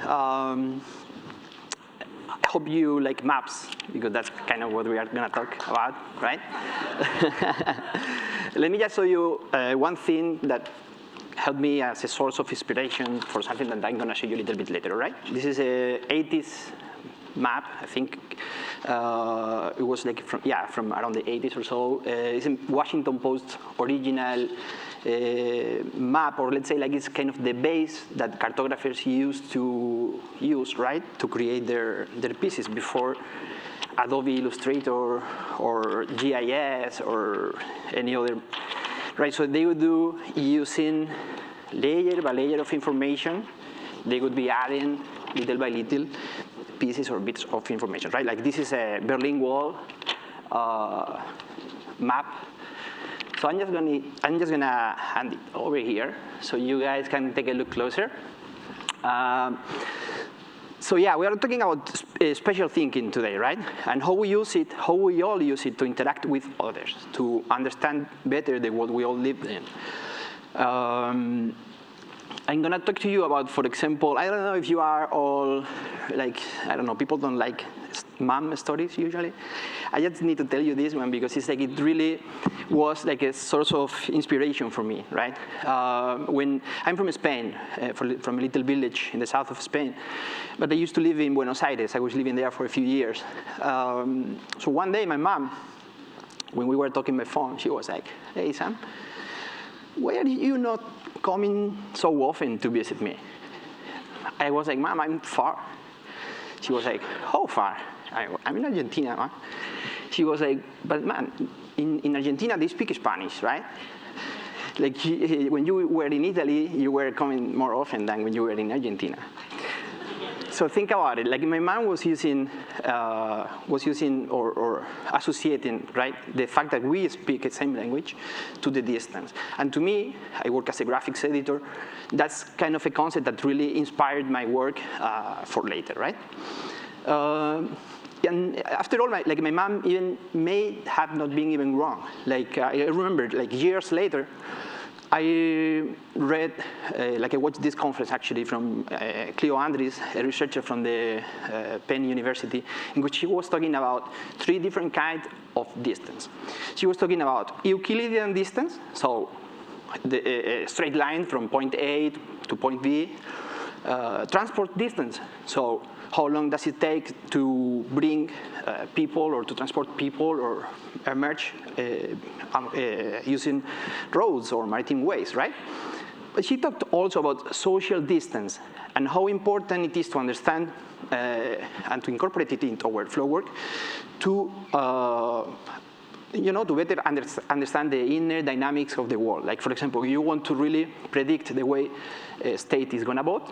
I hope you like maps, because that's kind of what we are going to talk about, right? Let me just show you one thing that helped me as a source of inspiration for something that I'm going to show you a little bit later, all right? This is a 80s map. I think it was like from around the 80s or so. It's a Washington Post original map, or let's say like it's kind of the base that cartographers used to use, right, to create their pieces before Adobe Illustrator or GIS or any other, right? So they would do using layer by layer of information. They would be adding little by little pieces or bits of information, right? Like this is a Berlin Wall map. So I'm just gonna hand it over here so you guys can take a look closer. So yeah, we are talking about spatial thinking today, right? And how we use it, how we all use it to interact with others, to understand better the world we all live in. I'm gonna talk to you about, for example, I don't know if you are all like, I don't know, people don't like mom stories usually. I just need to tell you this one because it's like it really was like a source of inspiration for me, right? When I'm from Spain, from a little village in the south of Spain, but I used to live in Buenos Aires. I was living there for a few years. So one day my mom, when we were talking on the phone, she was like, "Hey Sam, why are you not coming so often to visit me?" I was like, "Mom, I'm far." She was like, "How far?" "I'm in Argentina, huh?" She was like, "But man, in Argentina they speak Spanish, right? Like when you were in Italy, you were coming more often than when you were in Argentina." So think about it. Like my mom was using or associating, right, the fact that we speak the same language to the distance. And to me, I work as a graphics editor. That's kind of a concept that really inspired my work for later, right? And after all, my mom even may have not been even wrong. Like I remember, like years later, I read, I watched this conference actually from Cleo Andres, a researcher from the Penn University, in which she was talking about 3 different kinds of distance. She was talking about Euclidean distance, so the straight line from point A to point B, transport distance, so how long does it take to bring people or to transport people or emerge using roads or maritime ways, right? But she talked also about social distance and how important it is to understand and to incorporate it into our flow work to to better understand the inner dynamics of the world. Like, for example, you want to really predict the way a state is going to vote.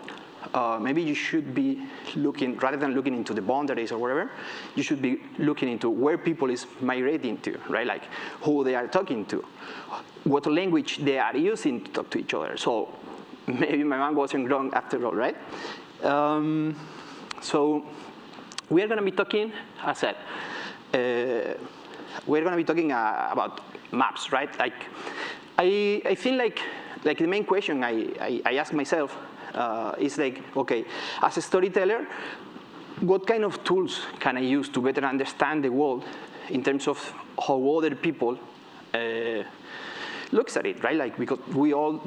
Maybe you should be looking, rather than looking into the boundaries or whatever, you should be looking into where people is migrating to, right? Like who they are talking to, what language they are using to talk to each other. So maybe my mom wasn't wrong after all, right? So we are going to be talking, as I said, we're going to be talking about maps, right? Like I feel like the main question I ask myself is like, okay, as a storyteller, what kind of tools can I use to better understand the world in terms of how other people looks at it, right? Like, because we all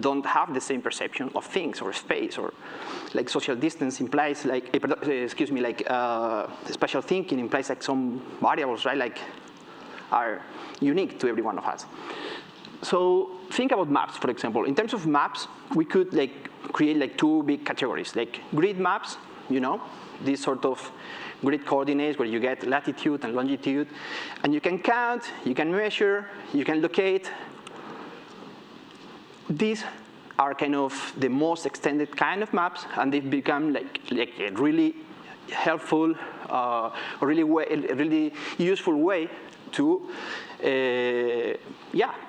don't have the same perception of things or space, or like social distance implies like, spatial thinking implies like some variables, right? Like are unique to every one of us. So think about maps, for example. In terms of maps, we could like create like 2 big categories, like grid maps, these sort of grid coordinates where you get latitude and longitude, and you can count, you can measure, you can locate. These are kind of the most extended kind of maps, and they've become like a really helpful, really useful way to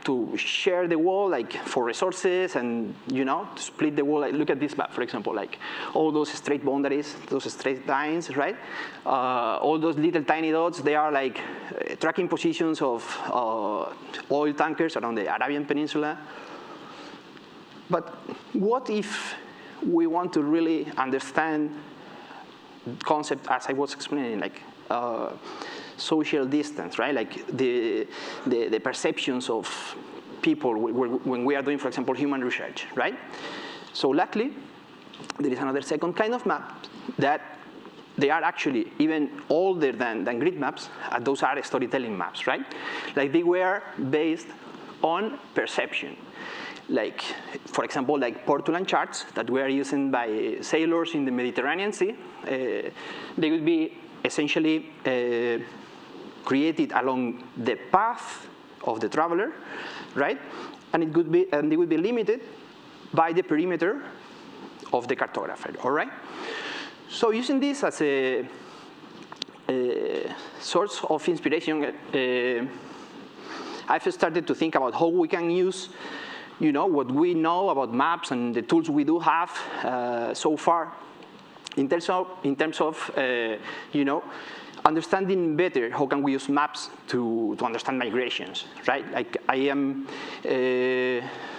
to share the world, like for resources, and to split the world. Like, look at this map, for example, like all those straight boundaries, those straight lines, right? All those little tiny dots, they are like tracking positions of oil tankers around the Arabian Peninsula. But what if we want to really understand concept, as I was explaining, like social distance, right? Like the perceptions of people when we are doing, for example, human research, right? So luckily, there is another second kind of map that they are actually even older than grid maps, and those are storytelling maps, right? Like they were based on perception. Like, for example, like portolan charts that were used by sailors in the Mediterranean Sea. They would be essentially created along the path of the traveler, right? And they would be limited by the perimeter of the cartographer, all right? So using this as a source of inspiration, I've started to think about how we can use, you know, what we know about maps and the tools we do have so far in terms of you know, understanding better how can we use maps to understand migrations, right? Like I am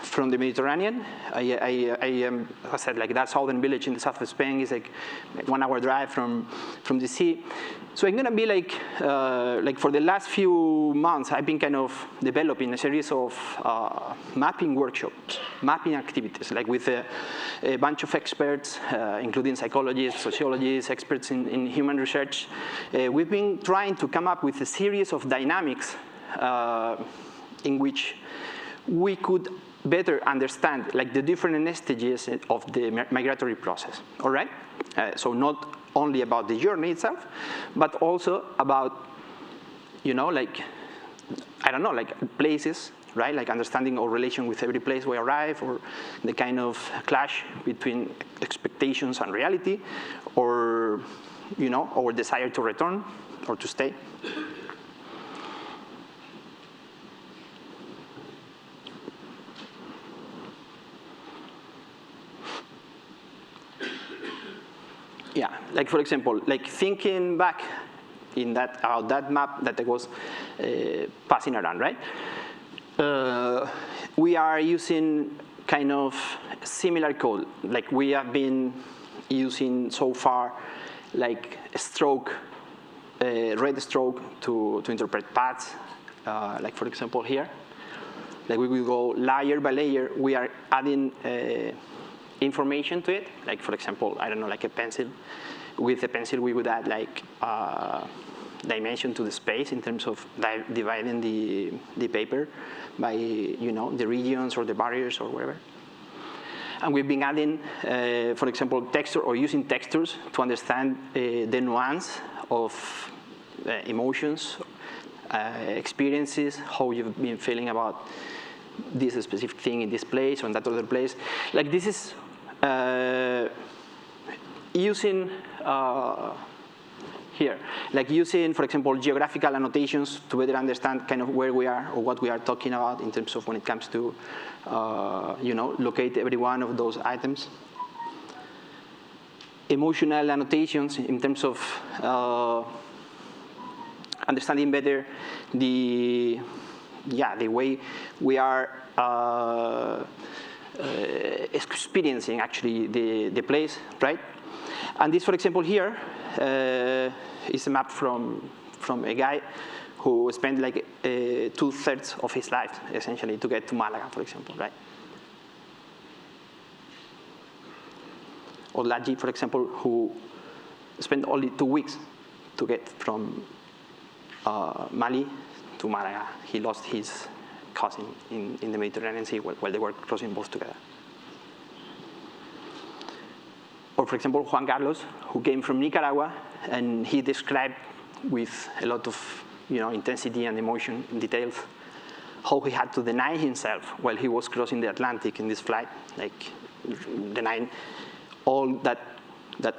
from the Mediterranean. I am, as I said, like that southern village in the south of Spain is like 1 hour drive from the sea. So I'm gonna be like for the last few months, I've been kind of developing a series of mapping workshops, mapping activities, like with a bunch of experts, including psychologists, sociologists, experts in human research. We've been trying to come up with a series of dynamics in which we could better understand like the different stages of the migratory process, all right? So not only about the journey itself, but also about, you know, like, I don't know, like places, right? Like understanding our relation with every place we arrive, or the kind of clash between expectations and reality, or, you know, our desire to return or to stay. Yeah, like for example, like thinking back in about that map that I was passing around, right? We are using kind of similar code. Like we have been using so far, like a stroke, red stroke to interpret paths. Like for example here, like we will go layer by layer. We are adding information to it, like for example, I don't know, like a pencil. With a pencil, we would add like dimension to the space in terms of dividing the paper by, you know, the regions or the barriers or whatever. And we've been adding, for example, texture or using textures to understand the nuance of emotions, experiences, how you've been feeling about this specific thing in this place or in that other place. Like this is using here, like using, for example, geographical annotations to better understand kind of where we are or what we are talking about in terms of when it comes to, you know, locate every one of those items. Emotional annotations in terms of understanding better the way we are experiencing actually the place, right? And this, for example, here is a map from a guy who spent like 2/3 of his life essentially to get to Malaga, for example, right? Or Laji, for example, who spent only 2 weeks to get from Mali to Malaga. He lost his cousin in the Mediterranean Sea while they were crossing both together. Or for example, Juan Carlos, who came from Nicaragua, and he described with a lot of, you know, intensity and emotion and details how he had to deny himself while he was crossing the Atlantic in this flight, like denying all that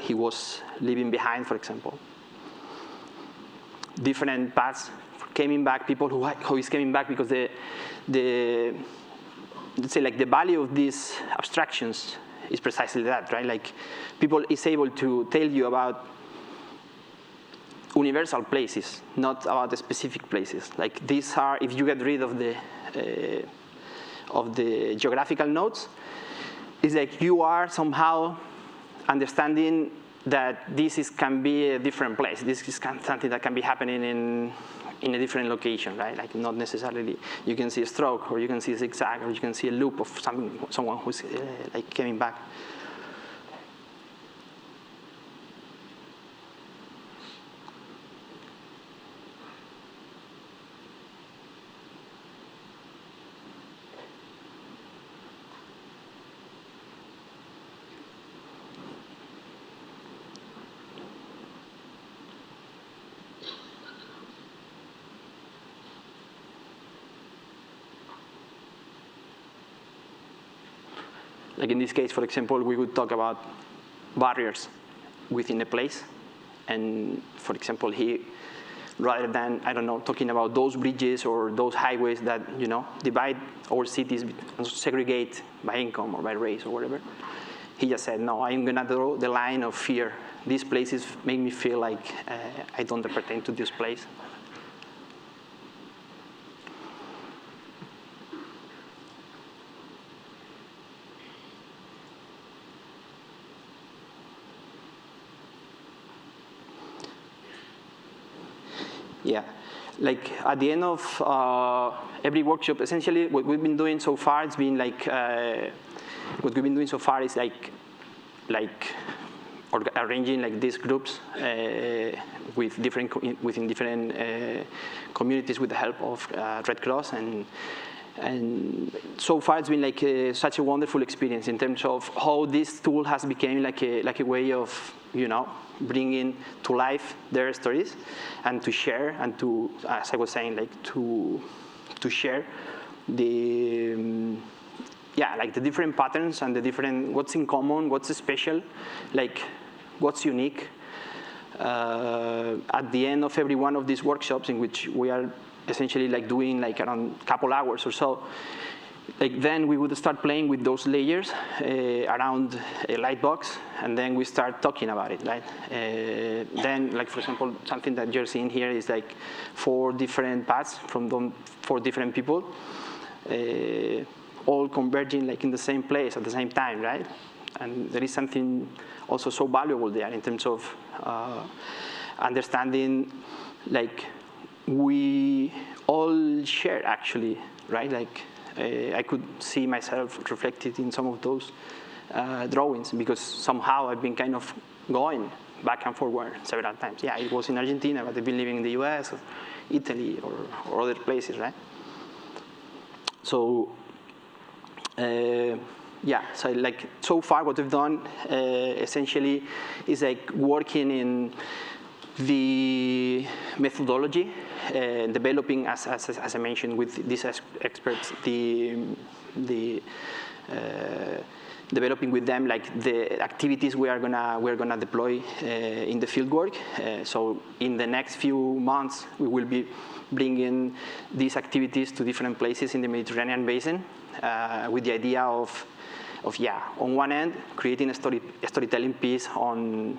he was leaving behind, for example. Different paths coming back, people who is coming back because let's say like the value of these abstractions is precisely that, right? Like people is able to tell you about universal places, not about the specific places. Like these are, if you get rid of the geographical nodes, it's like you are somehow understanding that this can be a different place. This is something that can be happening in a different location, right? Like not necessarily you can see a stroke, or you can see a zigzag, or you can see a loop of someone who's like coming back. Like in this case, for example, we would talk about barriers within a place. And for example, rather than, I don't know, talking about those bridges or those highways that, divide our cities and segregate by income or by race or whatever, he just said, no, I'm gonna draw the line of fear. These places make me feel like I don't pertain to this place. Yeah, like at the end of every workshop, essentially what we've been doing so far, it's been like, what we've been doing so far is like arranging like these groups within different communities with the help of Red Cross, and so far it's been like such a wonderful experience in terms of how this tool has become like a way of bringing to life their stories and to share and to, as I was saying, like to share the like the different patterns and the different what's in common, what's special, like what's unique. At the end of every one of these workshops, in which we are essentially like doing like around a couple hours or so, like then we would start playing with those layers around a light box, and then we start talking about it, right? Then, like for example, something that you're seeing here is like 4 different paths from 4 different people, all converging like in the same place at the same time, right? And there is something also so valuable there in terms of understanding, like we all share actually, right? Like I could see myself reflected in some of those drawings, because somehow I've been kind of going back and forward several times. Yeah, it was in Argentina, but I've been living in the US or Italy or other places, right? So so like so far what we've done essentially is like working in the methodology, developing, as I mentioned, with these experts, developing with them like the activities we're gonna deploy in the fieldwork. So in the next few months, we will be bringing these activities to different places in the Mediterranean basin, with the idea of on one end, creating a storytelling piece on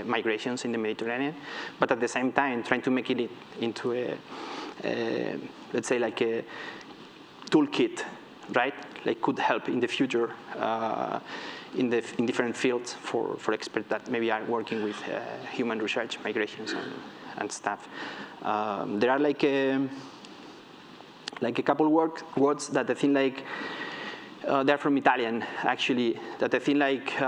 migrations in the Mediterranean, but at the same time trying to make it into a let's say like a toolkit, right? Like could help in the future in different fields for experts that maybe are working with human research, migrations, and stuff. There are like a couple words that I think like they're from Italian actually, that I think like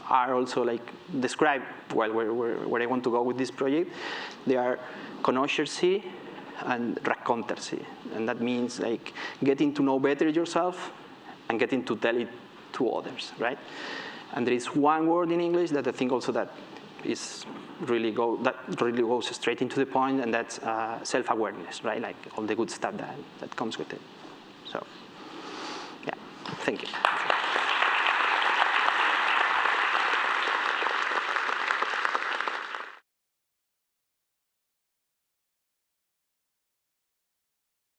are also like describe well where I want to go with this project. They are conoscersi and raccontarsi, and that means like getting to know better yourself and getting to tell it to others, right? And there is one word in English that I think also that really goes straight into the point, and that's self-awareness, right? Like all the good stuff that comes with it. So, yeah, thank you.